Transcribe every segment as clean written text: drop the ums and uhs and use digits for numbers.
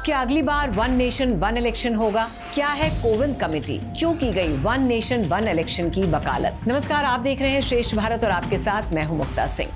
क्या अगली बार one nation one election होगा? क्या है कोविंद कमेटी? क्यों की गई वन नेशन वन इलेक्शन की वकालत? नमस्कार, आप देख रहे हैं श्रेष्ठ भारत और आपके साथ मैं हूं Mukta Singh.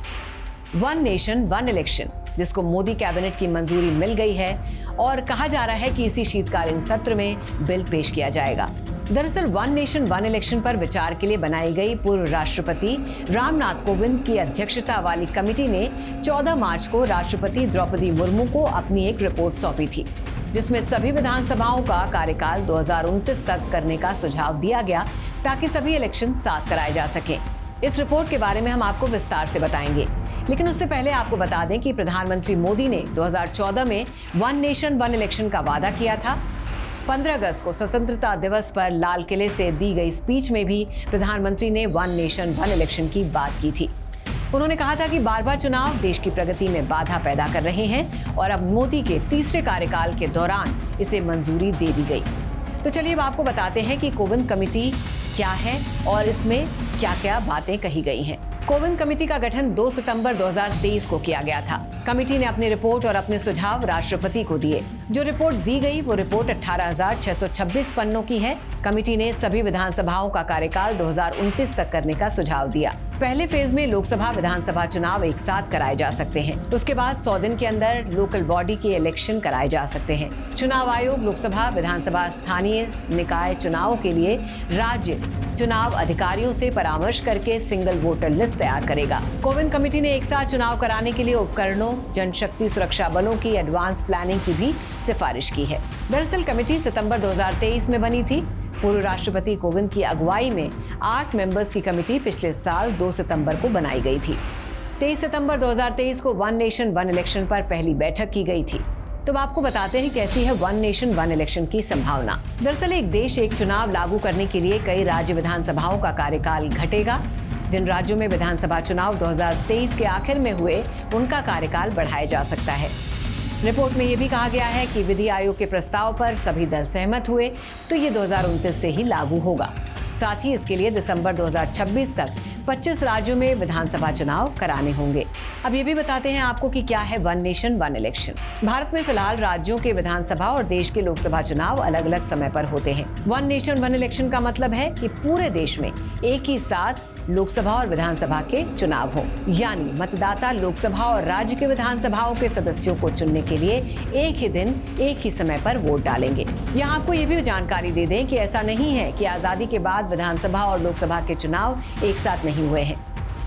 One nation one election, जिसको मोदी कैबिनेट की मंजूरी मिल गई है और कहा जा रहा है कि इसी शीतकालीन सत्र में बिल पेश किया जाएगा। दरअसल वन नेशन वन इलेक्शन पर विचार के लिए बनाई गई पूर्व राष्ट्रपति रामनाथ कोविंद की अध्यक्षता वाली कमेटी ने 14 मार्च को राष्ट्रपति द्रौपदी मुर्मू को अपनी एक रिपोर्ट सौंपी थी, जिसमें सभी विधानसभाओं का कार्यकाल 2029 तक करने का सुझाव दिया गया ताकि सभी इलेक्शन साथ कराए जा सकें। इस रिपोर्ट के बारे में हम आपको विस्तार से बताएंगे, लेकिन उससे पहले आपको बता दें कि प्रधानमंत्री मोदी ने 2014 में वन नेशन वन इलेक्शन का वादा किया था। 15 अगस्त को स्वतंत्रता दिवस पर लाल किले से दी गई स्पीच में भी प्रधानमंत्री ने वन नेशन वन इलेक्शन की बात की थी। उन्होंने कहा था कि बार बार चुनाव देश की प्रगति में बाधा पैदा कर रहे हैं और अब मोदी के तीसरे कार्यकाल के दौरान इसे मंजूरी दे दी गई। तो चलिए अब आपको बताते हैं कि कोविंद कमेटी क्या है और इसमें क्या क्या बातें कही गई हैं। कोविंद कमेटी का गठन 2 सितंबर 2023 को किया गया था। कमेटी ने अपनी रिपोर्ट और अपने सुझाव राष्ट्रपति को दिए। जो रिपोर्ट दी गई वो रिपोर्ट 18,626 पन्नों की है। कमेटी ने सभी विधानसभाओं का कार्यकाल 2029 तक करने का सुझाव दिया। पहले फेज में लोकसभा विधानसभा चुनाव एक साथ कराए जा सकते हैं। उसके बाद 100 दिन के अंदर लोकल बॉडी के इलेक्शन कराए जा सकते हैं। चुनाव आयोग लोकसभा विधानसभा स्थानीय निकाय चुनाव के लिए राज्य चुनाव अधिकारियों से परामर्श करके सिंगल वोटर लिस्ट तैयार करेगा। कोविंद कमेटी ने एक साथ चुनाव कराने के लिए उपकरणों, जनशक्ति सुरक्षा बलों की एडवांस प्लानिंग की भी सिफारिश की है। दरअसल कमेटी सितंबर 2023 में बनी थी। पूर्व राष्ट्रपति कोविंद की अगुवाई में 8 मेंबर्स की कमेटी पिछले साल 2 सितंबर को बनाई गई थी। 23 सितंबर 2023 को वन नेशन वन इलेक्शन पर पहली बैठक की गई थी। तो अब आपको बताते हैं कैसी है वन नेशन वन इलेक्शन की संभावना। दरअसल एक देश एक चुनाव लागू करने के लिए कई राज्य विधानसभाओं का कार्यकाल घटेगा। जिन राज्यों में विधानसभा चुनाव 2023 के आखिर में हुए, उनका कार्यकाल बढ़ाया जा सकता है। रिपोर्ट में यह भी कहा गया है कि विधि आयोग के प्रस्ताव पर सभी दल सहमत हुए तो ये 2029 से ही लागू होगा। साथ ही इसके लिए दिसंबर 2026 तक 25 राज्यों में विधानसभा चुनाव कराने होंगे। अब ये भी बताते हैं आपको कि क्या है one nation one election. Bharat में फिलहाल राज्यों के विधानसभा और देश के लोकसभा चुनाव अलग अलग समय पर होते हैं। वन नेशन वन इलेक्शन का मतलब है कि पूरे देश में एक ही साथ लोकसभा और विधानसभा के चुनाव हो, यानी मतदाता लोकसभा और राज्य के विधानसभाओं के सदस्यों को चुनने के लिए एक ही दिन एक ही समय पर वोट डालेंगे। यहाँ आपको ये भी जानकारी दे दें कि ऐसा नहीं है कि आजादी के बाद विधानसभा और लोकसभा के चुनाव एक साथ नहीं हुए हैं,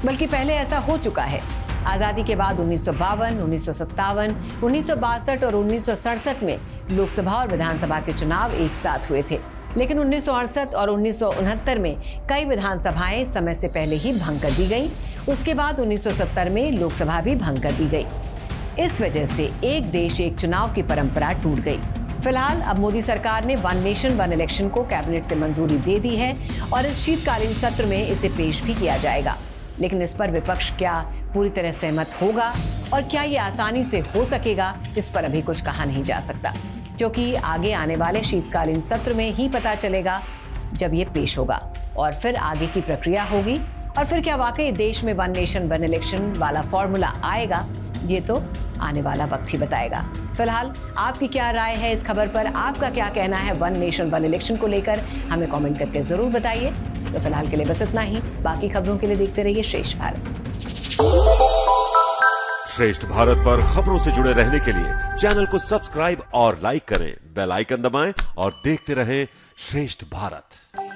बल्कि पहले ऐसा हो चुका है। आजादी के बाद 1952, 1957, 1962 और 1967 में लोकसभा और विधानसभा के चुनाव एक साथ हुए थे, लेकिन 1968 और 1969 में कई विधानसभाएं समय से पहले ही भंग कर दी गई। उसके बाद 1970 में लोकसभा भी भंग कर दी गई। इस वजह से एक देश एक चुनाव की परंपरा टूट गई। फिलहाल अब मोदी सरकार ने वन नेशन वन इलेक्शन को कैबिनेट से मंजूरी दे दी है और इस शीतकालीन सत्र में इसे पेश भी किया जाएगा। लेकिन इस पर विपक्ष क्या पूरी तरह सहमत होगा और क्या ये आसानी से हो सकेगा, इस पर अभी कुछ कहा नहीं जा सकता, क्योंकि आगे आने वाले शीतकालीन सत्र में ही पता चलेगा जब ये पेश होगा और फिर आगे की प्रक्रिया होगी। और फिर क्या वाकई देश में वन नेशन वन इलेक्शन वाला फॉर्मूला आएगा, ये तो आने वाला वक्त ही बताएगा। फिलहाल आपकी क्या राय है इस खबर पर? आपका क्या कहना है वन नेशन वन इलेक्शन को लेकर? हमें कमेंट करके जरूर बताइए। तो फिलहाल के लिए बस इतना ही। बाकी खबरों के लिए देखते रहिए श्रेष्ठ भारत। श्रेष्ठ भारत पर खबरों से जुड़े रहने के लिए चैनल को सब्सक्राइब और लाइक करें, बेल आइकन दबाएं और देखते रहें श्रेष्ठ भारत।